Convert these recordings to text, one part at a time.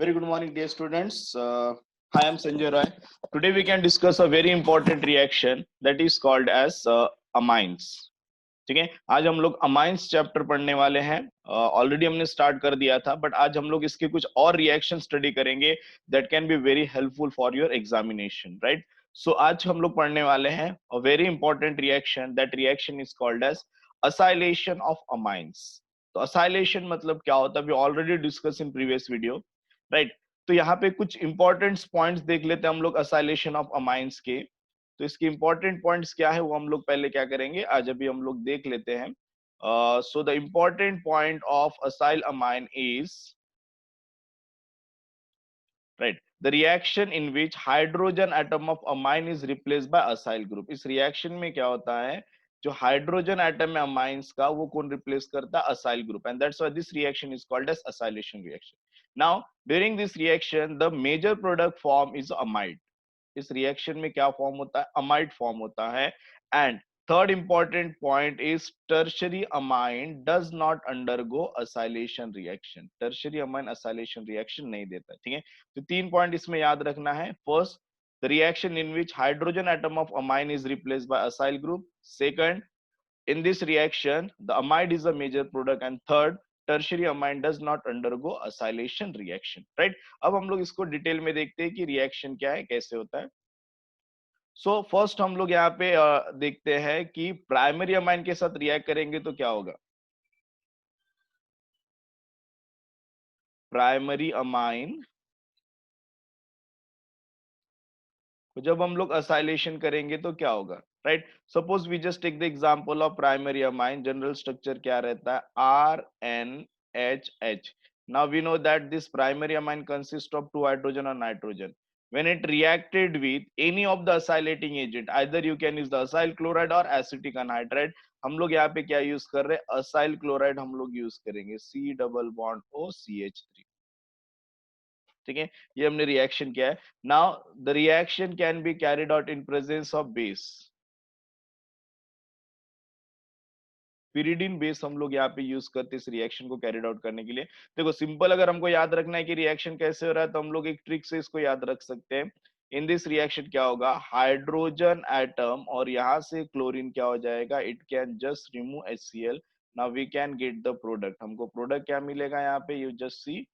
Very good morning, dear students. Hi, I'm Sanjay Roy. Today we can discuss a very important reaction that is called as amines. ठीक है, आज हम लोग amines chapter पढ़ने वाले हैं. ऑलरेडी हमने स्टार्ट कर दिया था, बट आज हम लोग इसके कुछ और रिएक्शन स्टडी करेंगे that can be very helpful for your examination, right. So आज हम लोग पढ़ने वाले हैं a very important reaction. That reaction is called as acylation of amines. तो असाइलेशन मतलब क्या होता है, we already discuss in previous video, right. तो यहाँ पे कुछ इंपॉर्टेंट पॉइंट्स देख लेते हैं हम लोग असाइलेशन ऑफ अमाइंस के. तो इसके इंपॉर्टेंट पॉइंट्स क्या है वो हम लोग पहले क्या करेंगे, आज अभी हम लोग देख लेते हैं. So the important point of acyl amine is, right, the reaction in which hydrogen atom of amine is replaced by acyl group. इस रिएक्शन में क्या होता है, जो हाइड्रोजन एटम है अमाइंस का वो कौन रिप्लेस करता है, acyl group. And that's why this reaction is called as acylation reaction. Now during this reaction the major product form is amide. इस रिएक्शन में क्या फॉर्म होता है, अमाइड फॉर्म होता है. And third important point is tertiary amine does not undergo acylation reaction. Tertiary amine acylation reaction नहीं देता, ठीक है. तो 3 पॉइंट इसमें याद रखना है. First, the reaction in which hydrogen atom of amine is replaced by acyl group. Second, in this reaction the amide is a major product. And third, tertiary amine does not undergo acylation reaction, right. अब हम लोग इसको detail में देखते हैं कि reaction क्या है, कैसे होता है. सो फर्स्ट हम लोग यहाँ पे देखते हैं कि प्राइमरी अमाइन के साथ रिएक्ट करेंगे तो क्या होगा. प्राइमरी अमाइन तो जब हम लोग असाइलेशन करेंगे तो क्या होगा, right. Suppose we just take the example of primary amine. General structure क्या रहता है, RNHH. Now we know that this primary amine consist of 2 hydrogen और nitrogen. when it reacted with any of the acylating agent, either you can use the acyl chloride or acetic anhydride. हम लोग यहाँ पे क्या use कर रहे हैं, acyl chloride हम लोग यूज करेंगे, C double bond O CH3. ठीक है, ये हमने रिएक्शन किया है. Now the reaction can be carried out in presence of base. Pyridine base हम लोग यहाँ पे यूज करते हैं इस रिएक्शन को कैरिड आउट करने के लिए. देखो सिंपल, अगर हमको याद रखना है कि रिएक्शन कैसे हो रहा है तो हम लोग एक ट्रिक से इसको याद रख सकते हैं. इन दिस रिएक्शन क्या होगा, हाइड्रोजन एटम और यहाँ से क्लोरीन क्या हो जाएगा, it can just remove HCl. Now we can get the product. हमको प्रोडक्ट क्या मिलेगा यहाँ पे, यू जस्ट सी.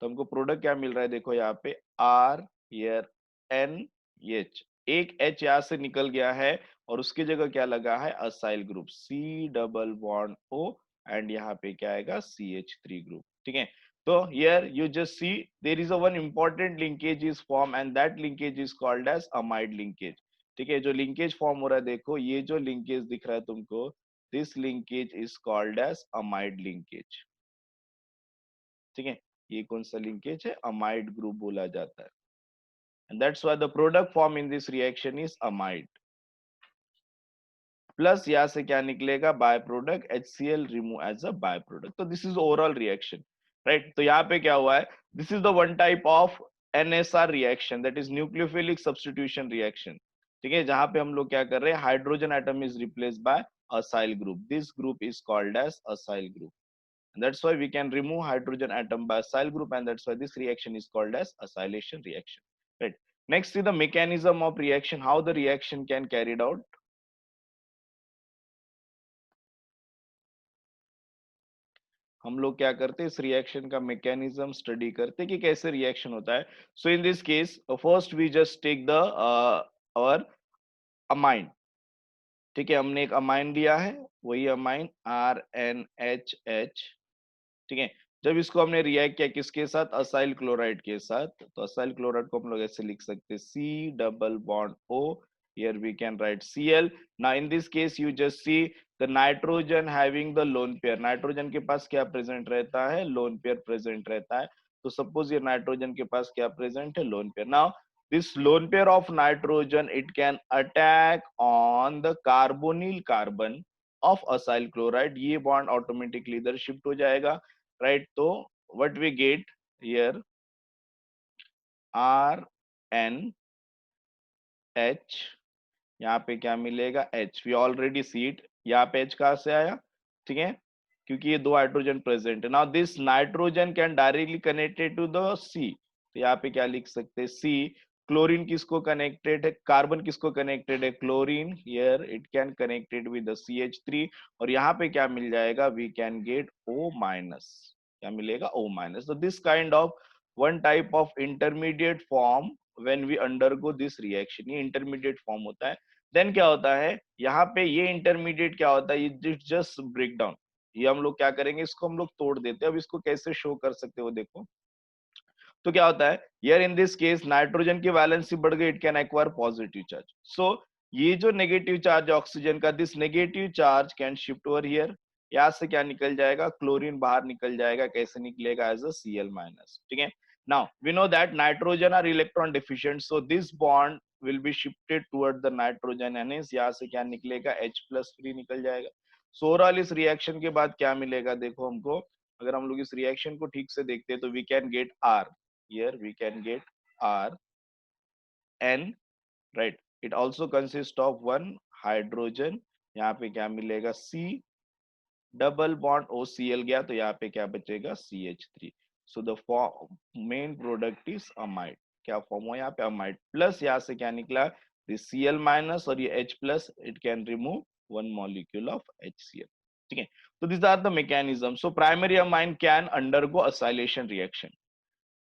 तो हमको प्रोडक्ट क्या मिल रहा है, देखो यहाँ पे RNH. एक H यहाँ से निकल गया है और उसकी जगह क्या लगा है, acyl group C double bond O. And यहाँ पे क्या आएगा, CH3 ग्रुप. ठीक है, तो here you just see there is a one important linkage is form and that linkage is called as amide linkage. ठीक है, जो लिंकेज फॉर्म हो रहा है, देखो ये जो लिंकेज दिख रहा है तुमको, this linkage is called as amide linkage. ठीक है, ये कौन सा लिंकेज है, अमाइड ग्रुप बोला जाता है. And that's why the product form in this reaction is amide. Plus यहाँ से क्या निकलेगा, by product HCl remove as a by product. तो this is overall reaction, right. तो यहाँ पे क्या हुआ है, this is the one type of NSR reaction, that is nucleophilic substitution reaction. ठीक है, जहां पे हम लोग क्या कर रहे हैं, hydrogen atom is replaced by acyl group. This group is called as acyl group. And that's why we can remove hydrogen atom by acyl group, and that's why this reaction is called as acylation reaction, right. Next is the mechanism of reaction, how the reaction can carried out. हम लोग क्या करते हैं, इस reaction का mechanism study करते हैं कि कैसे रिएक्शन होता है. So in this case first we just take the और अमाइन. ठीक है, हमने एक अमाइन लिया है, वही अमाइन RNHH. ठीक है, जब इसको हमने रिएक्ट किया किसके साथ, असाइल क्लोराइड के साथ, तो असाइल क्लोराइड को हम लोग ऐसे लिख सकते हैं, C double bond O. Here we can write Cl. Now in this case you just see the nitrogen having the lone pair. Nitrogen के पास क्या प्रेजेंट रहता है, लोन पेयर प्रेजेंट रहता है. तो सपोज ये नाइट्रोजन के पास क्या प्रेजेंट है, loan pair. Now this lone pair of nitrogen, it can attack on the carbonyl carbon of acyl chloride. ये बॉन्ड ऑटोमेटिकली इधर शिफ्ट हो जाएगा, राइट. तो what we get here, RNH, यहाँ पे क्या मिलेगा, H. We already see it. यहाँ पे H कहाँ से आया, ठीक है, क्योंकि ये दो हाइड्रोजन प्रेजेंट है। Now this nitrogen can directly connected to the C, तो यहाँ पे क्या लिख सकते हैं, सी। क्लोरीन किसको कनेक्टेड है, कार्बन किसको कनेक्टेड है, chlorine, here it can connected with the CH3, और यहाँ पे क्या मिल जाएगा, we can get O minus, क्या मिलेगा, O माइनस। तो this kind of one type of intermediate form when we undergo this reaction, ये इंटरमीडिएट फॉर्म होता है। देन क्या होता है, यहाँ पे ये इंटरमीडिएट क्या होता है, इट जस्ट ब्रेक डाउन, ये हम लोग क्या करेंगे, इसको हम लोग तोड़ देते हैं। अब इसको कैसे शो कर सकते हो, देखो तो क्या होता है, here in this case nitrogen की वैलेंसी बढ़ गई, it can acquire positive charge. So ये जो नेगेटिव चार्ज ऑक्सीजन का, this negative charge can shift over here, यहाँ से क्या निकल जाएगा, क्लोरीन बाहर निकल जाएगा, कैसे निकलेगा, एज अ Cl माइनस, ठीक है। Now we know that nitrogen are electron deficient, so this bond will be shifted toward the nitrogen, and यहाँ से क्या निकलेगा, H प्लस फ्री निकल जाएगा। सो ओवरऑल इस रिएक्शन के बाद क्या मिलेगा, देखो हमको, अगर हम लोग इस रिएक्शन को ठीक से देखते हैं तो we can get R, here we can get R N, right? It also consists of one hydrogen, यहाँ पे क्या मिलेगा, C डबल बॉन्ड OCl गया, तो यहाँ पे क्या बचेगा, CH3। So the main product is amide, क्या फॉर्म हुआ यहाँ पे, अमाइड, प्लस यहाँ से क्या निकला, दिस Cl माइनस और ये H plus, it can remove one molecule of HCl, ठीक है। तो this are the mechanism. So primary amine can undergo acylation reaction,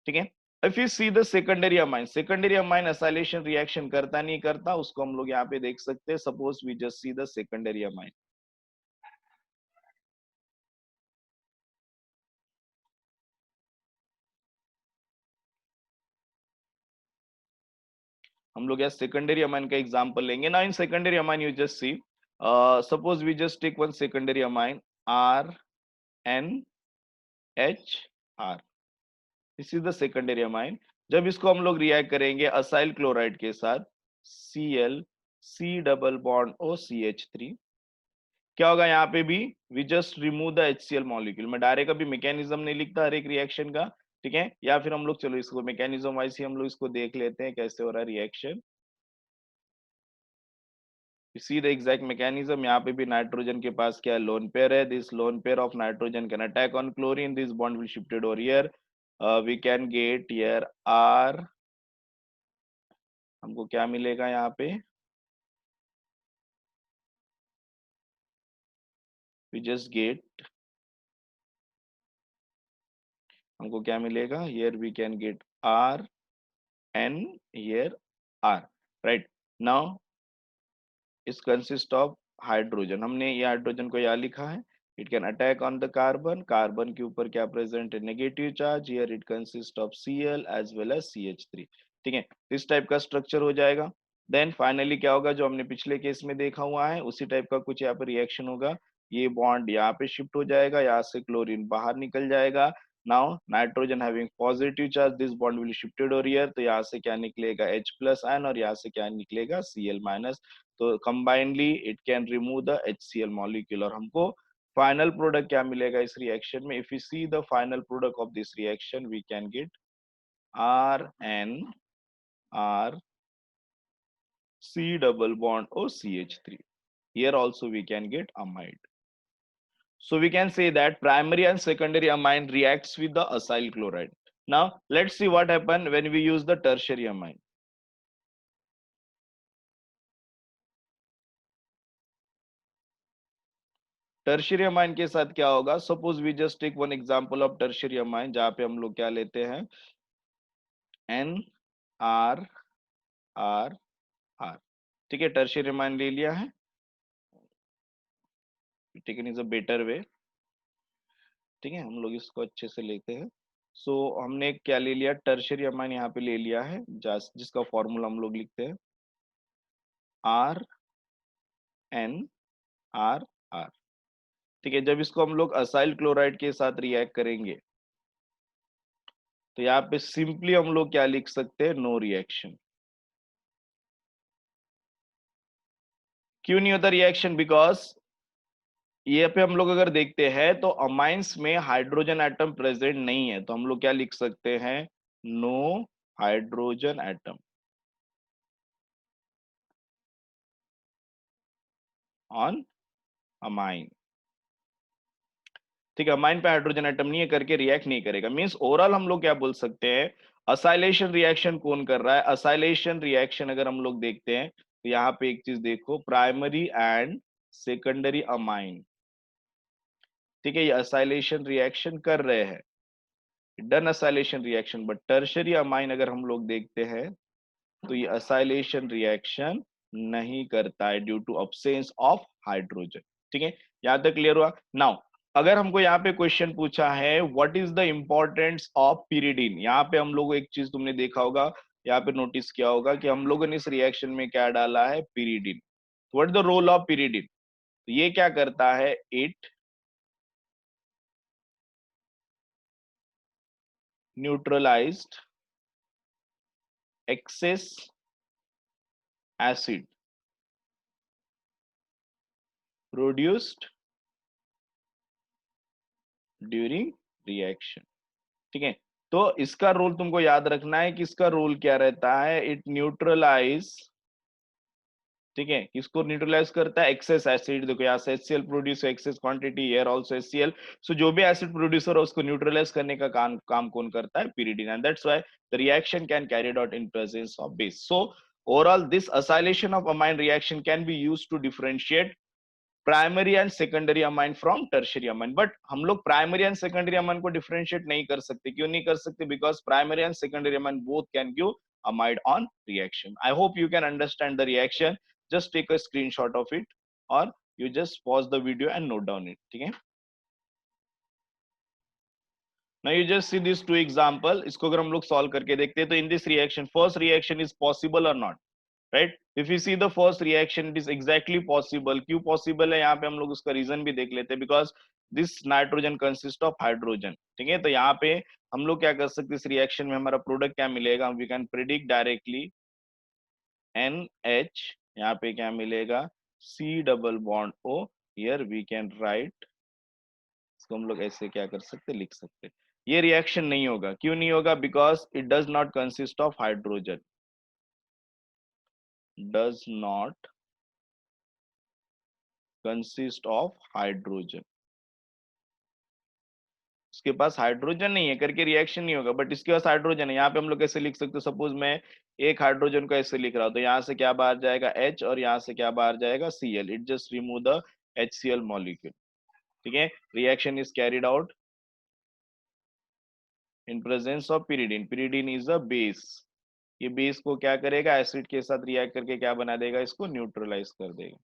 ठीक है। If you see the secondary amine acylation reaction करता नहीं करता, उसको हम लोग यहाँ पे देख सकते हैं। Suppose we just see the secondary amine, हम लोग यहाँ सेकेंडरी अमाइन का एग्जांपल लेंगे ना। In secondary amine you just see, suppose we just take one secondary amine, RNHR, this is the secondary amine. जब इसको हम लोग रिएक्ट करेंगे असाइल क्लोराइड के साथ, Cl C double bond OCH3, क्या होगा यहाँ पे भी, we just remove the HCl molecule. मैं डायरेक्ट अभी मैकेनिज्म नहीं लिखता हर एक रिएक्शन का, ठीक है, या फिर हम लोग चलो इसको मैकेनिज्म वाइज ही हम लोग इसको देख लेते हैं कैसे हो रहा है reaction. See the exact mechanism, यहाँ पे भी नाइट्रोजन के पास क्या लोन पेयर है, this lone pair of nitrogen can attack on chlorine, this bond will shifted over here, we can get here R, हमको क्या मिलेगा यहाँ पे, वी जस्ट गेट, हमको क्या मिलेगा, here we can get R N, here R, right. Now इस consist of hydrogen, हमने ये हाइड्रोजन को यहाँ लिखा है, it can attack on the carbon, carbon के ऊपर क्या प्रेजेंट है, negative charge, here it consist of Cl as well as CH3, ठीक है। इस टाइप का स्ट्रक्चर हो जाएगा। देन फाइनली क्या होगा, जो हमने पिछले केस में देखा हुआ है उसी टाइप का कुछ यहाँ पे रिएक्शन होगा, ये बॉन्ड यहाँ पे शिफ्ट हो जाएगा, यहाँ से क्लोरीन बाहर निकल जाएगा। Now nitrogen having positive charge, this bond will shifted over here, तो यहाँ से क्या निकलेगा, H प्लस आयन, और यहाँ से क्या निकलेगा, Cl माइनस। तो combinely it can remove the HCl molecule, और हमको फाइनल प्रोडक्ट क्या मिलेगा इस रिएक्शन में, if you see the final product of this reaction, we can get RnR C double bond OCH3, here also we can get amide. So we can say that primary and secondary amine reacts with the acyl chloride. Now let's see what happen when we use the tertiary amine. Tertiary amine के साथ क्या होगा, suppose we just take one example of tertiary amine, जहां पे हम लोग क्या लेते हैं, NRR, ठीक है, टर्शियरी अमाइन ले लिया है, taken is a better way, ठीक है, हम लोग इसको अच्छे से लेते हैं। सो हमने क्या ले लिया, टर्शियरी अमाइन यहाँ पे ले लिया है, जिसका फॉर्मूला हम लोग लिखते हैं RnRR, ठीक है। जब इसको हम लोग असाइल क्लोराइड के साथ रिएक्ट करेंगे, तो यहाँ पे सिंपली हम लोग क्या लिख सकते हैं, नो रिएक्शन। क्यों नहीं होता रिएक्शन, बिकॉज ये पे हम लोग अगर देखते हैं तो अमाइंस में हाइड्रोजन एटम प्रेजेंट नहीं है, तो हम लोग क्या लिख सकते हैं, no hydrogen atom on amine. ठीक है, अमाइन पे हाइड्रोजन एटम नहीं है करके रिएक्ट नहीं करेगा। मींस ओवरऑल हम लोग क्या बोल सकते हैं, असाइलेशन रिएक्शन कौन कर रहा है? असाइलेशन रिएक्शन अगर हम लोग देखते हैं तो यहाँ पे एक चीज देखो, प्राइमरी एंड सेकेंडरी अमाइन, ठीक है, ये असाइलेशन रिएक्शन कर रहे हैं, done acylation reaction. But tertiary amine अगर हम लोग देखते हैं तो ये असाइलेशन रिएक्शन नहीं करता है due to absence of hydrogen. ठीक है, यहां तक क्लियर हुआ? नाउ अगर हमको यहाँ पे क्वेश्चन पूछा है what is the importance of pyridine, यहाँ पे हम लोग एक चीज तुमने देखा होगा, यहाँ पे नोटिस किया होगा कि हम लोगों ने इस रिएक्शन में क्या डाला है, pyridine. What is the role of pyridine? ये क्या करता है, it neutralized excess acid produced during reaction. ठीक है, तो इसका रोल तुमको याद रखना है कि इसका रोल क्या रहता है, इट न्यूट्रलाइज, ठीक है, इसको न्यूट्रलाइज करता है एक्सेस एसिड। देखो यहाँ से HCl produce excess quantity, here also HCl। So जो भी एसिड प्रोड्यूसर है उसको न्यूट्रलाइज करने का काम कौन करता है, pyridine, and that's why the reaction can carried out in presence of base. So overall this acylation of amine reaction can be used to differentiate primary and secondary amine from tertiary amine. But हम लोग primary and secondary amine को differentiate नहीं कर सकते। क्यों नहीं कर सकते? Because primary and secondary amine both can give amide on reaction. I hope you can understand the reaction. Just take a screenshot of it or you just pause the video and note down it. ठीक है, now you just see these two example. इसको अगर हम लोग solve करके देखते हैं तो in this reaction first reaction is possible or not, right? If you see the first reaction it is exactly possible. क्यों पॉसिबल है, यहाँ पे हम लोग उसका रीजन भी देख लेते हैं, because this nitrogen consist of hydrogen. ठीक है, तो यहाँ पे हम लोग क्या कर सकते हैं, इस रिएक्शन में हमारा प्रोडक्ट क्या मिलेगा, we can predict directly NH, यहाँ पे क्या मिलेगा, C double bond O। Here we can write, इसको हम लोग ऐसे क्या कर सकते, लिख सकते। ये रिएक्शन नहीं होगा। क्यों नहीं होगा? Because it does not consist of hydrogen, does not consist of hydrogen, उसके पास हाइड्रोजन नहीं है करके रिएक्शन नहीं होगा। बट इसके पास हाइड्रोजन है। यहाँ पे हम लोग कैसे लिख सकते हैं, सपोज मैं एक हाइड्रोजन को ऐसे लिख रहा हूं तो यहाँ से क्या बाहर जाएगा H और यहाँ से क्या बाहर जाएगा Cl। It just remove the HCl molecule. ठीक है, reaction is carried out in presence of pyridine। pyridine is a base. ये बेस को क्या करेगा, एसिड के साथ रिएक्ट करके क्या बना देगा, इसको न्यूट्रलाइज कर देगा,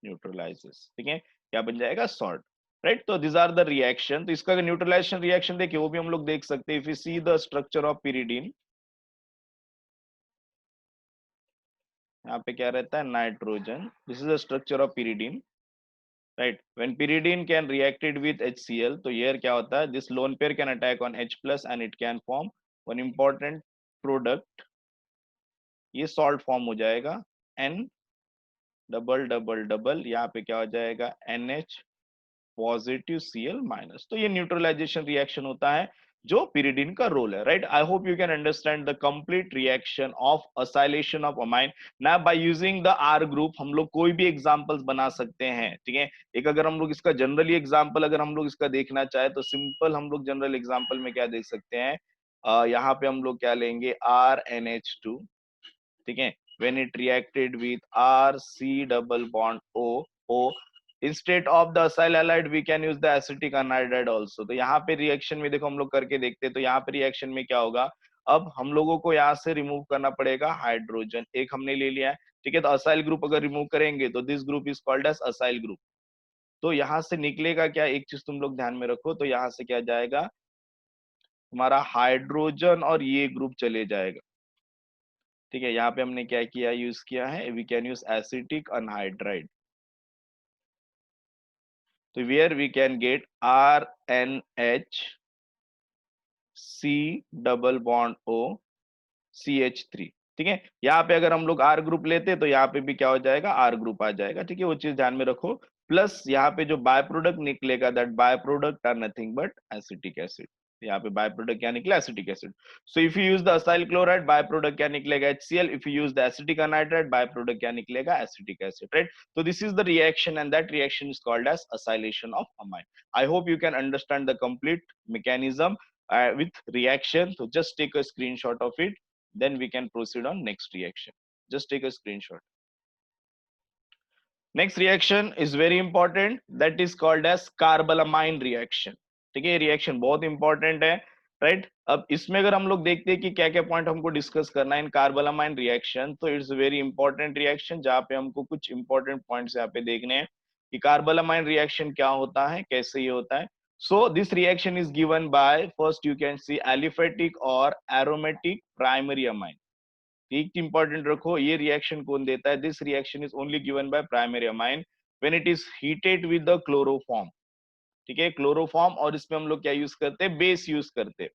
न्यूट्रलाइजेस। ठीक है, क्या बन जाएगा, सॉल्ट। राइट, तो दिस आर द रिएक्शन। तो इसका न्यूट्रलाइजेशन रिएक्शन देखिए वो भी हम लोग देख सकते हैं। If you see the structure of pyridine, यहाँ पे क्या रहता है, nitrogen. This is the structure of pyridine, right? When pyridine can reacted with HCl, तो हियर क्या होता है, this lone pair can attack on H plus and it can form one important product, ये सॉल्ट फॉर्म हो जाएगा, N double double double, यहाँ पे क्या हो जाएगा, NH पॉजिटिव Cl माइनस। तो ये न्यूट्रलाइजेशन रिएक्शन होता है जो pyridine का रोल है, right? I hope you can understand the complete reaction of acylation of amine. ना by using the R group हम लोग कोई भी एग्जांपल्स बना सकते हैं। ठीक है, एक अगर हम लोग इसका जनरली एग्जांपल अगर हम लोग इसका देखना चाहे तो सिंपल हम लोग जनरल एग्जांपल में क्या देख सकते हैं, यहाँ पे हम लोग क्या लेंगे, RNH2। ठीक है, when it reacted with RC double bond O, instead of the acyl halide we can use the acetic anhydride also। तो यहाँ पे रिएक्शन में देखो हम लोग करके देखते हैं, तो यहाँ पे रिएक्शन में क्या होगा, अब हम लोगों को यहाँ से रिमूव करना पड़ेगा हाइड्रोजन, एक हमने ले लिया है। ठीक है, तो असाइल ग्रुप अगर रिमूव करेंगे तो this group is called as acyl group. तो यहाँ से निकलेगा क्या, एक चीज तुम लोग ध्यान में रखो, तो यहाँ से क्या जाएगा, हमारा हाइड्रोजन और ये ग्रुप चले जाएगा। ठीक है, यहाँ पे हमने क्या किया, यूज किया है, we can use acetic anhydride. तो where we can get RNH C double bond O CH3। ठीक है, यहाँ पे अगर हम लोग R ग्रुप लेते तो यहाँ पे भी क्या हो जाएगा, R ग्रुप आ जाएगा। ठीक है, वो चीज ध्यान में रखो। प्लस यहाँ पे जो बाय प्रोडक्ट निकलेगा, that by product are nothing but acetic acid. यहाँ पे बाय प्रोडक्ट क्या निकला, acetic acid. So if you use the acyl chloride, by product क्या निकलेगा, HCl। If you use the acetic anhydride, by product क्या निकलेगा, acetic acid, right. तो this is the reaction and that reaction is called as acylation of amine. I hope you can understand the complete mechanism with reaction. So just take a screenshot of it, then we can proceed on next reaction. Just take a screenshot. Next reaction is very important, that is called as carbylamine reaction. ठीक है, ये reaction बहुत important है, right. अब इसमें अगर हम लोग देखते हैं कि क्या क्या पॉइंट हमको डिस्कस करना है इन कार्बलामाइन रिएक्शन, तो इट्स वेरी इंपॉर्टेंट रिएक्शन, जहां पे हमको कुछ इंपॉर्टेंट पॉइंट्स यहाँ पे देखने हैं कि कार्बलामाइन रिएक्शन क्या होता है, कैसे ये होता है। So this reaction is given by, first you can see aliphatic और एरोमेटिक प्राइमरी अमाइन। एक इंपॉर्टेंट रखो, ये रिएक्शन कौन देता है, this reaction is only given by primary amine when it is heated with the chloroform. ठीक है, chloroform, और इसमें हम लोग क्या यूज करते हैं, बेस यूज करते हैं।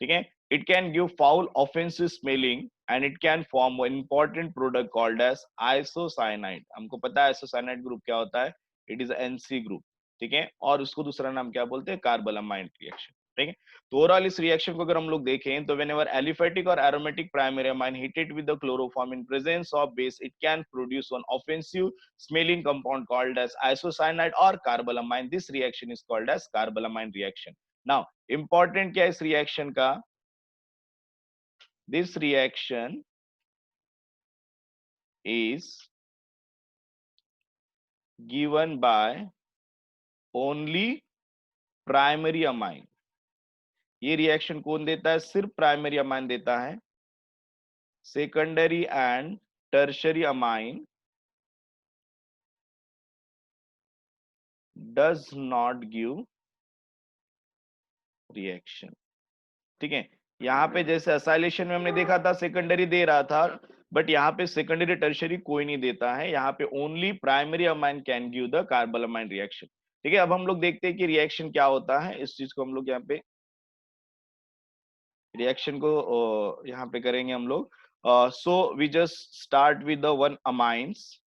ठीक है, it can give foul offensive smelling and it can form one important product called as isocyanide. हमको पता है आइसोसाइनाइड ग्रुप क्या होता है, इट इज एनसी ग्रुप। ठीक है, और उसको दूसरा नाम क्या बोलते हैं, कार्बलामाइन रिएक्शन। ठीक है, तो ओवरऑल इस रिएक्शन को अगर हम लोग देखें तो व्हेनेवर एलिफेटिक और aromatic primary amine heated with the chloroform in presence of base, it can produce one offensive smelling compound called as isocyanide or carbalamine. This reaction is called as carbalamine reaction. Now important क्या है इस reaction का, this reaction is given by only primary amine। ये reaction कौन देता है, सिर्फ primary amine देता है। Secondary and tertiary amine does not give reaction. ठीक है, यहाँ पे जैसे असाइलेशन में हमने देखा था सेकेंडरी दे रहा था, बट यहाँ पे सेकेंडरी टर्शरी कोई नहीं देता है, यहाँ पे only primary amine can give the carbylamine reaction. ठीक है, अब हम लोग देखते हैं कि रिएक्शन क्या होता है, इस चीज को हम लोग यहाँ पे रिएक्शन को यहाँ पे करेंगे हम लोग। So we just start with the one amines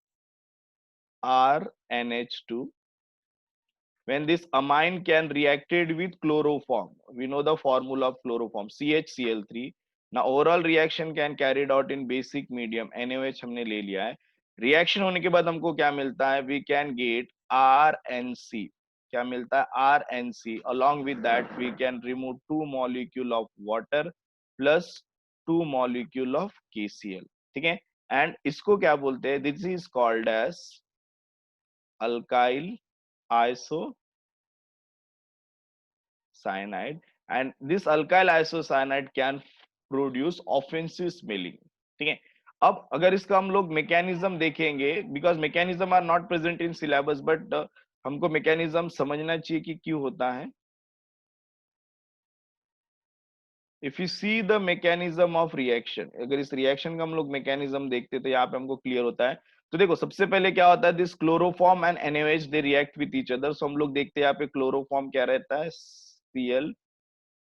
RNH2। when this amine can reacted with chloroform, we know the formula of chloroform, CHCl3। now overall reaction can carried out in basic medium, NaOH हमने ले लिया है। Reaction होने के बाद हमको क्या मिलता है, we can get RNC। क्या मिलता है, RNC। along with that we can remove 2 molecule of water plus 2 molecule of KCl। ठीक है, एंड इसको क्या बोलते हैं, this is called as alkyl iso cyanide, and this alkyl isocyanide can produce offensive smelling। ठीक है, अब अगर इसका हम लोग मैकेनिज्म देखेंगे, because mechanism are not present in syllabus, but हमको मैकेनिज्म समझना चाहिए कि क्यों होता है। If you see the mechanism of reaction, अगर इस रिएक्शन का हम लोग मैकेनिज्म देखते तो यहाँ पे हमको क्लियर होता है। तो देखो सबसे पहले क्या होता है, this chloroform and NaOH they react with each other. So हम लोग देखते हैं यहाँ पे क्लोरोफॉर्म क्या रहता है, Cl,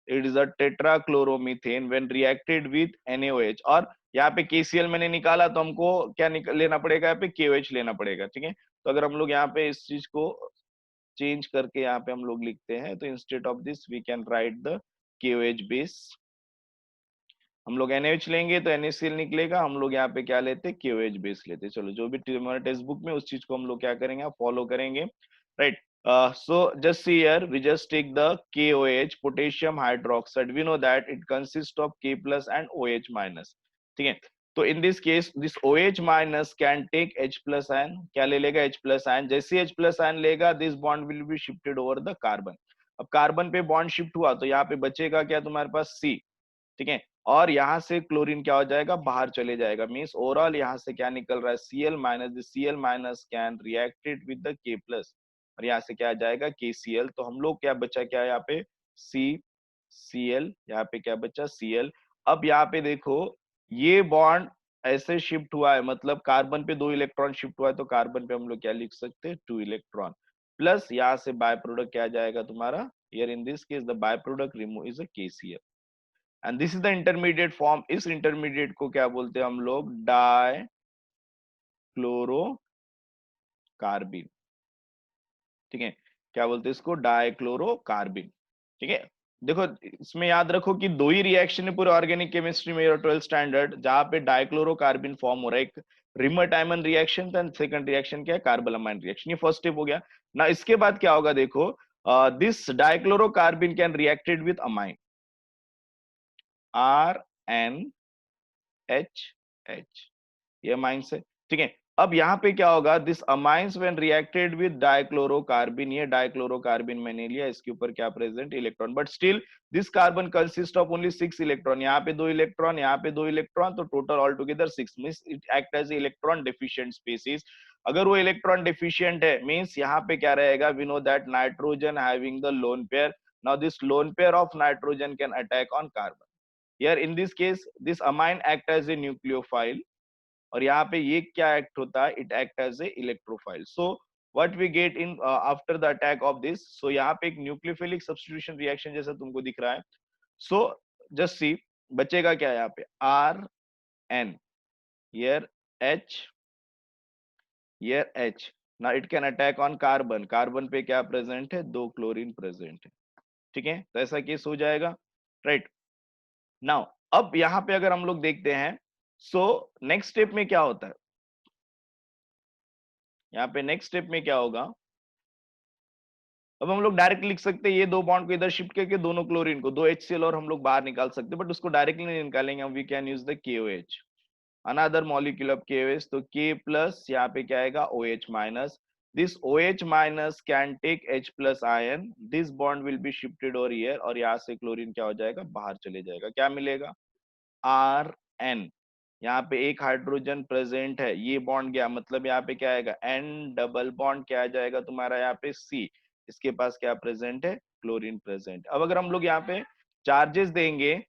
it is a tetrachloromethane when reacted with NaOH। और यहाँ पे KCl मैंने निकाला तो हमको क्या लेना पड़ेगा, यहाँ पे KOH लेना पड़ेगा। ठीक है, तो अगर हम लोग यहाँ पे इस चीज को चेंज करके यहाँ पे हम लोग लिखते हैं, तो instead of this we can write the KOH base. हम लोग NaOH लेंगे तो NaCl निकलेगा, हम लोग यहाँ पे क्या लेते, KOH बेस लेते। चलो जो भी हमारे टेक्स्ट बुक में, उस चीज को हम लोग क्या करेंगे, फॉलो करेंगे, right. So just see here, we just take the KOH, potassium hydroxide। We know that it consists of K plus and OH minus। ठीक है, तो in this case this OH minus can take H plus ion। क्या ले लेगा, H plus ion। जैसे H plus ion लेगा, this bond will be shifted over the carbon। अब carbon पे बॉन्ड शिफ्ट हुआ तो यहाँ पे बचेगा क्या तुम्हारे पास, C। ठीक है, और यहाँ से क्लोरीन क्या हो जाएगा, बाहर चले जाएगा। मीन्स ओवरऑल यहाँ से क्या निकल रहा है, Cl minus, Cl minus can reacted with the K plus, और यहाँ से क्या आ जाएगा, KCl। तो हम लोग क्या बचा, क्या यहाँ पे CCl, यहाँ पे क्या बचा, Cl। अब यहाँ पे देखो ये बॉन्ड ऐसे शिफ्ट हुआ है, मतलब कार्बन पे 2 इलेक्ट्रॉन शिफ्ट हुआ है, तो कार्बन पे हम लोग क्या लिख सकते हैं, 2 इलेक्ट्रॉन, प्लस यहाँ से बाय प्रोडक्ट क्या जाएगा तुम्हारा, here in this case the by product remove is a KCl, and this is the intermediate form. इस इंटरमीडिएट को क्या बोलते हैं हम लोग, डाई क्लोरोकार्बिन। ठीक है, क्या बोलते हैं इसको, डाइक्लोरोकार्बिन। ठीक है, देखो इसमें याद रखो कि दो ही रिएक्शन है पूरे ऑर्गेनिक केमिस्ट्री में, 12th स्टैंडर्ड, जहां पे डाइक्लोरोकार्बन फॉर्म हो रहा है। एक रिमर टाइमन रिएक्शन था, सेकंड रिएक्शन क्या है, कार्बोलामाइन रिएक्शन। ये फर्स्ट स्टेप हो गया ना। इसके बाद क्या होगा देखो, this dichlorocarbon can reacted with amine RNHH, ये अमाइंस है, ठीक है। अब यहाँ पे क्या होगा, this amines when reacted with dichlorocarbon, ये डाइक्लोरोकार्बन मैंने लिया, इसके ऊपर क्या present, electron, but still this carbon consist of only 6 electron. यहाँ पे 2 इलेक्ट्रॉन, यहाँ पे 2 इलेक्ट्रॉन, तो total all together 6, means it act as electron deficient species. अगर वो इलेक्ट्रॉन डेफिशिएंट है, मींस यहाँ पे क्या रहेगा, we know that nitrogen having the lone pair, now this lone pair of nitrogen can attack on carbon. Here in this case, this amine act as a nucleophile, और यहाँ पे ये क्या एक्ट होता है, it act as a electrophile. So what we get in after the attack of this, so यहाँ पे एक न्यूक्लियोफिलिक सब्स्टिट्यूशन रिएक्शन जैसा तुमको दिख रहा है। सो जस्ट सी, बचेगा क्या यहाँ पे, RN, here H, here H, now it can attack on carbon, carbon पे क्या प्रेजेंट है, 2 क्लोरीन प्रेजेंट है, ठीक है। तो ऐसा केस हो जाएगा, राइट। नाउ अब यहाँ पे अगर हम लोग देखते हैं, सो नेक्स्ट स्टेप में क्या होता है, यहाँ पे नेक्स्ट स्टेप में क्या होगा, अब हम लोग डायरेक्ट लिख सकते हैं, ये दो बॉन्ड को इधर शिफ्ट करके दोनों क्लोरीन को, 2 HCl और हम लोग बाहर निकाल सकते हैं, बट उसको डायरेक्टली नहीं निकालेंगे हम, we can use the KOH, another molecule of KOH। तो K प्लस यहाँ पे क्या आएगा, OH minus, this OH minus can take H plus ion, this bond will be shifted over here, और यहाँ से क्लोरीन क्या हो जाएगा, बाहर चले जाएगा, क्या मिलेगा, RN। यहाँ पे एक हाइड्रोजन प्रेजेंट है, ये बॉन्ड गया, मतलब यहाँ पे क्या आएगा, N डबल बॉन्ड क्या आ जाएगा तुम्हारा, यहाँ पे C, इसके पास क्या प्रेजेंट है, क्लोरीन प्रेजेंट। अब अगर हम लोग यहाँ पे चार्जेस देंगे,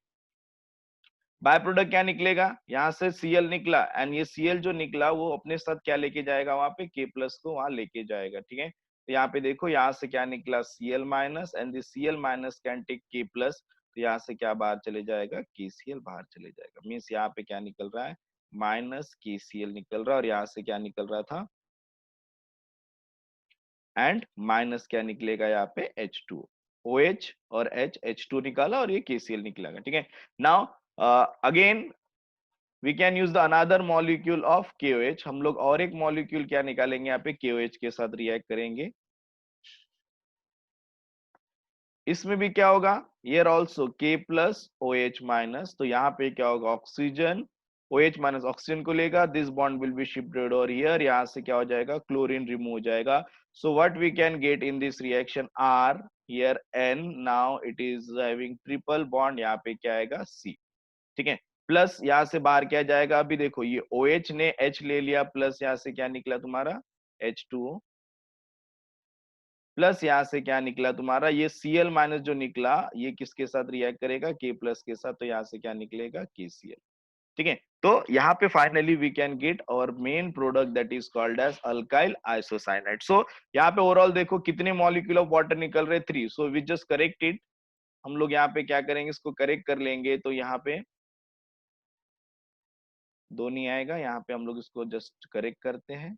बाय प्रोडक्ट क्या निकलेगा, यहाँ से Cl निकला, एंड ये Cl जो निकला वो अपने साथ क्या लेके जाएगा, वहां पे K प्लस को वहां लेके जाएगा, ठीक है। तो यहाँ पे देखो, यहाँ से क्या निकला, Cl minus, and this Cl minus can take K plus, तो यहाँ से क्या बाहर चले जाएगा, KCl बाहर चले जाएगा, मीन्स यहाँ पे क्या निकल रहा है, माइनस KCl निकल रहा है, और यहाँ से क्या निकल रहा था, एंड माइनस क्या निकलेगा, यहाँ पे H2, OH और H2 निकाला, और ये KCl निकलेगा, ठीक है। Now again we can use the another molecule of KOH, हम लोग और एक मॉलिक्यूल क्या निकालेंगे, यहाँ पे KOH के साथ रिएक्ट करेंगे, इसमें भी क्या होगा, here also K plus OH minus, तो यहाँ पे क्या होगा, ऑक्सीजन, OH माइनस ऑक्सीजन को लेगा, this bond will be shifted और हियर, यहाँ से क्या हो जाएगा, क्लोरीन रिमूव हो जाएगा। So what we can get in this reaction, R, here N, now it is having triple bond, यहाँ पे क्या आएगा, C, ठीक है। प्लस यहाँ से बाहर क्या जाएगा, अभी देखो ये OH ने H ले लिया, प्लस यहाँ से क्या निकला तुम्हारा, H2O, प्लस यहाँ से क्या निकला तुम्हारा, ये Cl माइनस जो निकला, ये किसके साथ रिएक्ट करेगा, K प्लस के साथ, तो यहाँ से क्या निकलेगा, KCl, ठीक है। तो यहाँ पे फाइनली वी कैन गेट और main product that is called as alkyl isocyanide. So यहाँ पे ओवरऑल देखो कितने मॉलिक्यूल ऑफ वाटर निकल रहे, 3, so we just correct it, हम लोग यहाँ पे क्या करेंगे, इसको करेक्ट कर लेंगे, तो यहाँ पे 2 नहीं आएगा, यहाँ पे हम लोग इसको जस्ट करेक्ट करते हैं,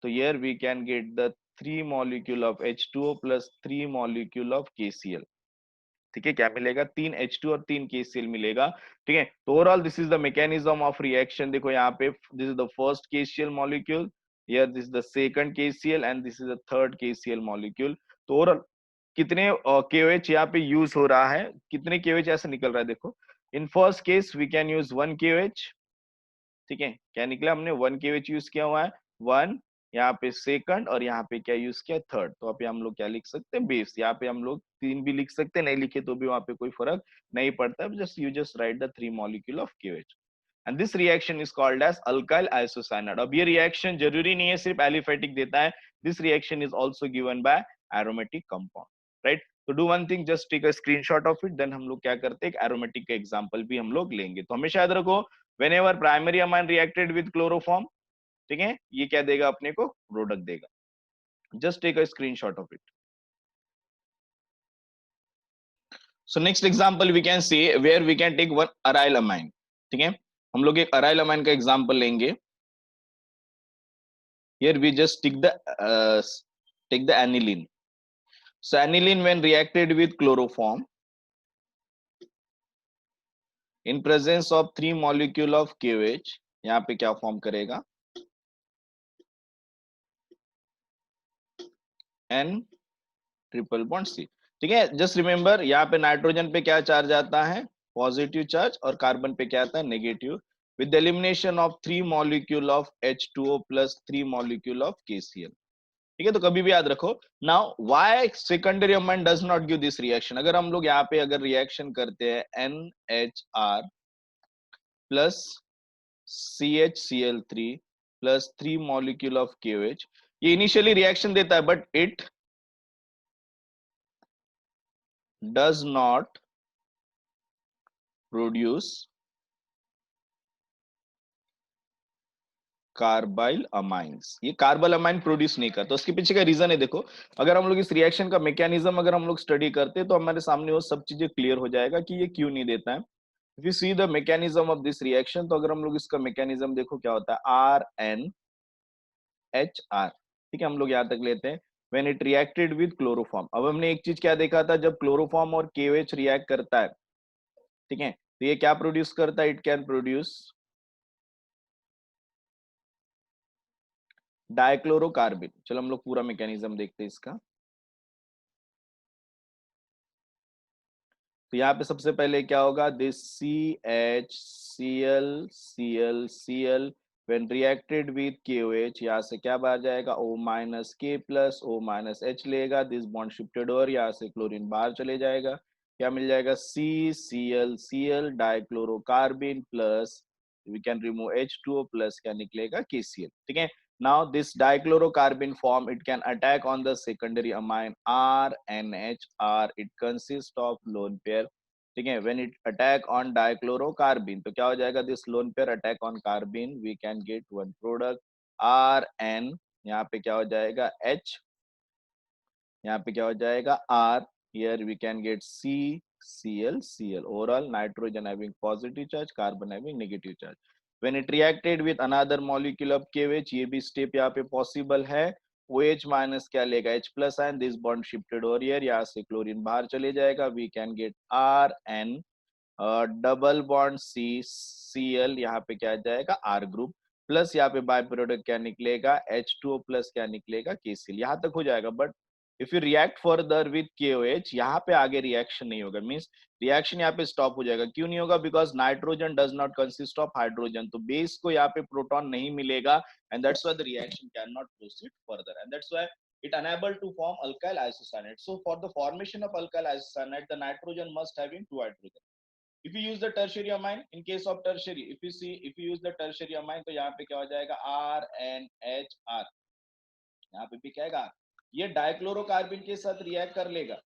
तो here we can get the 3 molecule of H2O plus 3 molecule of KCl, ठीक है। क्या मिलेगा, 3 H2 और 3 KCl मिलेगा, ठीक है। तो overall this is the mechanism of reaction, देखो यहाँ पे this is the first KCl molecule, here this is the second KCl, and this is the third KCl molecule. तो ओवरऑल कितने KOH यहाँ पे यूज हो रहा है, कितने KOH ऐसे निकल रहा है, देखो in first case we can use 1 KOH, ठीक है, क्या निकला, हमने 1 KOH यूज किया हुआ है, 1, यहाँ पे सेकंड, और यहाँ पे क्या यूज किया, थर्ड। तो अब हम लोग क्या लिख सकते हैं, बेस, यहाँ पे हम लोग 3 भी लिख सकते हैं, नहीं लिखे तो भी वहां पे कोई फर्क नहीं पड़ता है, just you just write the 3 molecule of KOH, and this reaction is called as alkyl isocyanide. अब ये रिएक्शन जरूरी नहीं है सिर्फ एलिफेटिक देता है, this reaction is also given by aromatic compound, right. तो do one thing, just take a screenshot of it, then हम लोग क्या करते हैं, एक एरोमेटिक का एग्जांपल भी हम लोग लेंगे। तो हमेशा याद रखो, whenever primary amine reacted with chloroform, ठीक है, ये क्या देगा अपने को, प्रोडक्ट देगा, just take a screenshot of it. So next example we can see where we can take one aryl amine, ठीक है, हम लोग एक अराइल अमाइन का एग्जांपल लेंगे, here we just take the aniline, So aniline when reacted with chloroform in presence of 3 molecule of KOH, यहाँ पे क्या फॉर्म करेगा? N triple bond C. ठीक है, जस्ट रिमेंबर यहाँ पे नाइट्रोजन पे क्या चार्ज आता है? पॉजिटिव चार्ज, और कार्बन पे क्या आता है? Negative. With elimination of 3 molecule of H2O plus 3 molecule of KCl. ठीक है, तो कभी भी याद रखो. Now why secondary amine does not give this reaction? अगर हम लोग यहाँ पे अगर रिएक्शन करते हैं NHR plus CHCl3 plus 3 molecule of KOH, ये इनिशियली रिएक्शन देता है, but it does not produce carbyl amines. ये कार्बल अमाइन प्रोड्यूस नहीं करता. उसके पीछे का रीजन है, देखो, अगर हम लोग इस रिएक्शन का मैकेनिज्म अगर हम लोग स्टडी करते हैं तो हमारे सामने वो सब चीजें क्लियर हो जाएगा कि ये क्यों नहीं देता है. If you see the mechanism of this reaction, तो अगर हम लोग इसका मैकेनिज्म देखो क्या होता है, RNHR. ठीक है, हम लोग यहाँ तक लेते हैं. When it reacted with chloroform, अब हमने एक चीज क्या देखा था, जब क्लोरोफॉर्म और KOH रिएक्ट करता है, ठीक है, तो ये क्या प्रोड्यूस करता है? It can produce dichlorocarbene. चलो हम लोग पूरा मैकेनिज्म देखते हैं इसका. तो यहाँ पे सबसे पहले क्या होगा, this CHCl when reacted with KOH, यहाँ से क्या बाहर जाएगा, O minus K plus O minus H लेगा. दिस बॉन्ड शिफ्टेड ओवर, यहाँ से क्लोरीन बाहर चले जाएगा. क्या मिल जाएगा, CCl dichlorocarbene plus we can remove H2O plus क्या निकलेगा, KCl. ठीक है. Now this dichlorocarbon form, it can attack on the secondary amine RNHR. It consists of lone pair. ठीक है. When it attack on dichlorocarbon, तो क्या हो जाएगा, this lone pair attack on carbene, we can get one product RN. यहाँ पे क्या हो जाएगा, H. यहाँ पे क्या हो जाएगा, R. Here we can get CCl. Overall nitrogen having positive charge, carbon having negative charge. When it reacted with another molecule of KOH, ये भी स्टेप यहाँ पे पॉसिबल है. OH माइनस क्या लेगा, H plus ion. This bond shifted over here, यहाँ से chlorine बाहर चले जाएगा. We can get RN double bond CCl. यहाँ पे क्या जाएगा, R ग्रुप प्लस यहाँ पे बाय प्रोडक्ट क्या निकलेगा, H2O प्लस क्या निकलेगा, KCl. यहाँ तक हो जाएगा. But if you react further with KOH, यहाँ पे आगे रिएक्शन नहीं होगा. मींस रिएक्शन यहाँ पे स्टॉप हो जाएगा. क्यों नहीं होगा, because nitrogen does not consist of hydrogen. तो बेस को यहाँ पे प्रोटॉन नहीं मिलेगा, and that's why the reaction can not proceed further, and that's why it unable to form alkyl isocyanate. So for the formation of alkyl isocyanate, the nitrogen must having two hydrogen. If you use the tertiary amine, in case of tertiary, if you use the tertiary amine, तो यहाँ पे क्या हो जाएगा, RNHR. यहाँ पे भी क्या है, ये डाइक्लोरोकार्बिन के साथ रिएक्ट कर लेगा.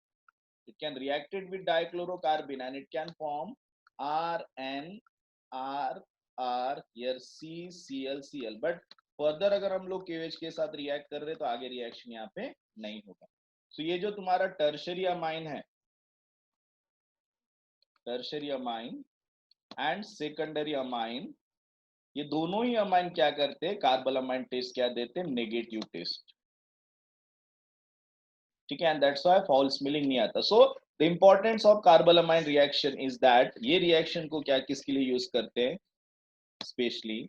It can reacted with dichlorocarbon and it can form RNRR here CCl. But further अगर हम लोग KOH के साथ रिएक्ट कर रहे तो आगे रिएक्शन यहाँ पे नहीं होगा. सो ये जो तुम्हारा टर्शरी अमाइन है, tertiary amine and secondary amine, ये दोनों ही अमाइन क्या करते हैं, कार्बल अमाइन टेस्ट क्या देते हैं, नेगेटिव टेस्ट. ठीक है, and that's why foul smelling नहीं आता. So the importance of carbylamine reaction is that ये रिएक्शन को क्या किसके लिए यूज करते हैं, specially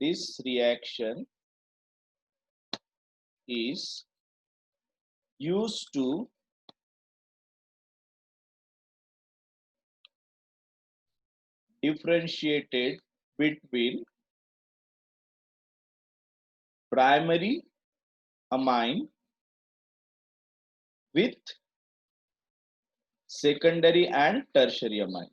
this reaction is used to differentiated between primary amine with secondary and tertiary amine.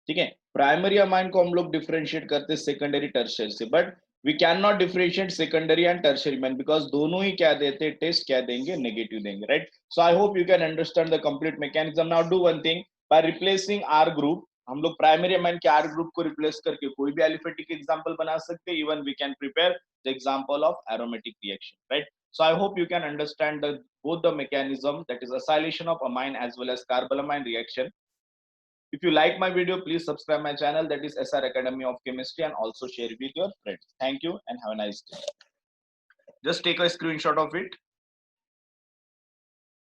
ठीक है, प्राइमरी अमाइन को हम लोग डिफरेंशिएट करते हैं सेकेंडरी टर्शियरी से, but we can not differentiate secondary and tertiary amine because दोनों ही क्या देते हैं, टेस्ट क्या देंगे, नेगेटिव देंगे. Right. So I hope you can understand the complete mechanism. Now do one thing, by replacing R group, हम लोग प्राइमरी अमाइन के आर ग्रुप को रिप्लेस करके कोई भी एलिफेटिक एग्जांपल बना सकते हैं. Even we can prepare the example of aromatic reaction. Right. So I hope you can understand both the mechanism, that is acylation of amine as well as carbalamine reaction. If you like my video, please subscribe my channel, that is SR Academy of Chemistry, and also share with your friends. Thank you and have a nice day. Just take a screenshot of it.